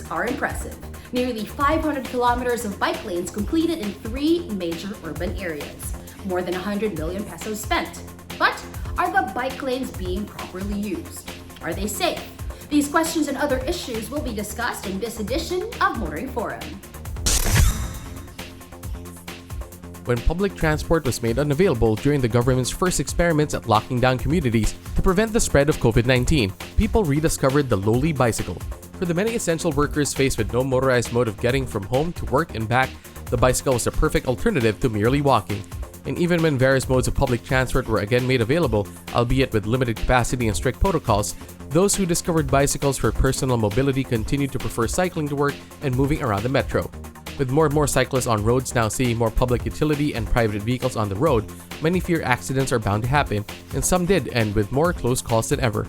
numbers are impressive. Nearly 500 kilometers of bike lanes completed in 3 major urban areas. More than 100 million pesos spent. But are the bike lanes being properly used? Are they safe? These questions and other issues will be discussed in this edition of Motoring Forum. When public transport was made unavailable during the government's first experiments at locking down communities to prevent the spread of COVID-19, people rediscovered the lowly bicycle. For the many essential workers faced with no motorized mode of getting from home to work and back, the bicycle was a perfect alternative to merely walking. And even when various modes of public transport were again made available, albeit with limited capacity and strict protocols, those who discovered bicycles for personal mobility continued to prefer cycling to work and moving around the metro. With more and more cyclists on roads now seeing more public utility and private vehicles on the road, many fear accidents are bound to happen, and some did end with more close calls than ever.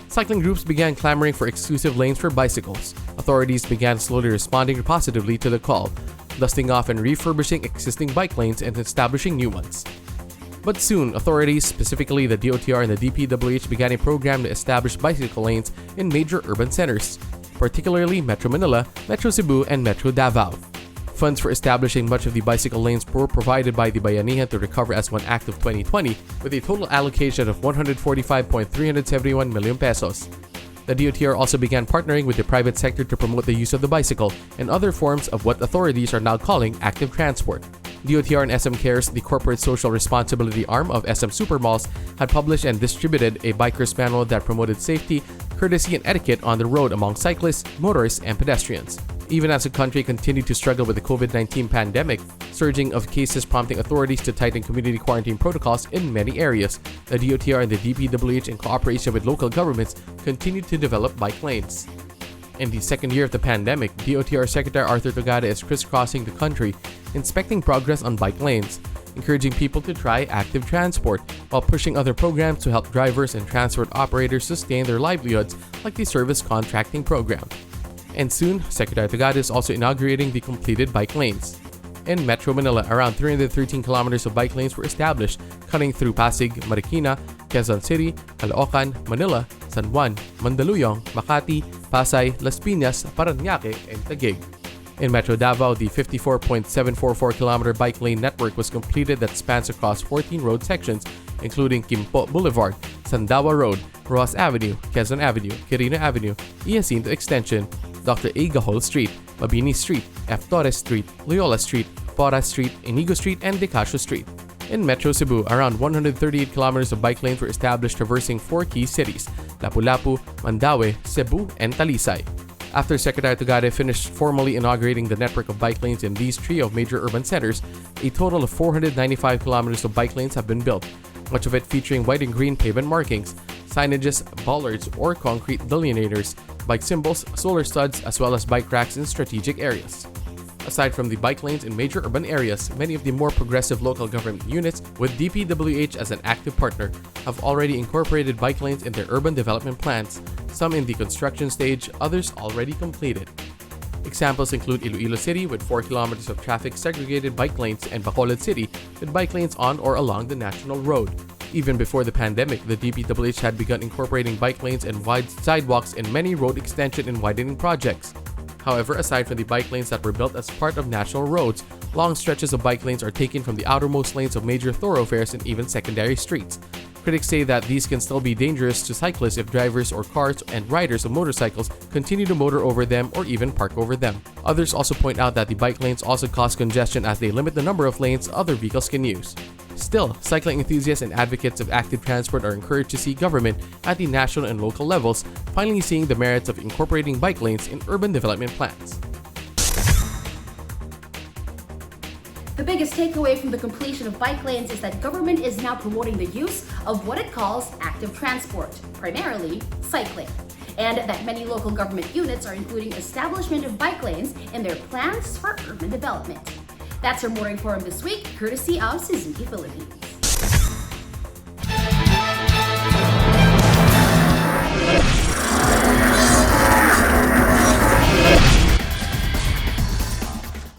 Cycling groups began clamoring for exclusive lanes for bicycles. Authorities began slowly responding positively to the call, dusting off and refurbishing existing bike lanes and establishing new ones. But soon, authorities, specifically the DOTR and the DPWH, began a program to establish bicycle lanes in major urban centers, particularly Metro Manila, Metro Cebu, and Metro Davao. Funds for establishing much of the bicycle lanes were provided by the Bayanihan to Recover S1 Act of 2020 with a total allocation of 145.371 million pesos. The DOTR also began partnering with the private sector to promote the use of the bicycle and other forms of what authorities are now calling active transport. DOTR and SM Cares, the corporate social responsibility arm of SM Supermalls, had published and distributed a biker's manual that promoted safety, courtesy, and etiquette on the road among cyclists, motorists, and pedestrians. Even as the country continued to struggle with the COVID-19 pandemic, surging of cases prompting authorities to tighten community quarantine protocols in many areas, the DOTR and the DPWH, in cooperation with local governments, continued to develop bike lanes. In the second year of the pandemic, DOTR Secretary Arthur Togada is crisscrossing the country, inspecting progress on bike lanes, encouraging people to try active transport, while pushing other programs to help drivers and transport operators sustain their livelihoods, like the service contracting program. And soon, Secretary Togada is also inaugurating the completed bike lanes. In Metro Manila, around 313 kilometers of bike lanes were established, cutting through Pasig, Marikina, Quezon City, Caloocan, Manila, San Juan, Mandaluyong, Makati, Pasay, Las Piñas, Parañaque, and Taguig. In Metro Davao, the 54.744-kilometer bike lane network was completed that spans across 14 road sections, including Quimpo Boulevard, Sandawa Road, Rojas Avenue, Quezon Avenue, Quirino Avenue, Jacinto Extension, Dr. A. Gahol Street, Mabini Street, F. Torres Street, Loyola Street, Porras Street, Inigo Street, and De Castro Street. In Metro Cebu, around 138 kilometers of bike lanes were established traversing 4 key cities: Lapu-Lapu, Mandaue, Cebu, and Talisay. After Secretary Togada finished formally inaugurating the network of bike lanes in these trio of major urban centers, a total of 495 kilometers of bike lanes have been built, much of it featuring white and green pavement markings, signages, bollards, or concrete delineators, bike symbols, solar studs, as well as bike racks in strategic areas. Aside from the bike lanes in major urban areas, many of the more progressive local government units, with DPWH as an active partner, have already incorporated bike lanes in their urban development plans, some in the construction stage, others already completed. Examples include Iloilo City with 4 kilometers of traffic segregated bike lanes and Bacolod City with bike lanes on or along the National Road. Even before the pandemic, the DPWH had begun incorporating bike lanes and wide sidewalks in many road extension and widening projects. However, aside from the bike lanes that were built as part of national roads, long stretches of bike lanes are taken from the outermost lanes of major thoroughfares and even secondary streets. Critics say that these can still be dangerous to cyclists if drivers or cars and riders of motorcycles continue to motor over them or even park over them. Others also point out that the bike lanes also cause congestion as they limit the number of lanes other vehicles can use. Still, cycling enthusiasts and advocates of active transport are encouraged to see government at the national and local levels finally seeing the merits of incorporating bike lanes in urban development plans. The biggest takeaway from the completion of bike lanes is that government is now promoting the use of what it calls active transport, primarily cycling, and that many local government units are including establishment of bike lanes in their plans for urban development. That's our Motoring Forum this week, courtesy of Suzuki Philippines.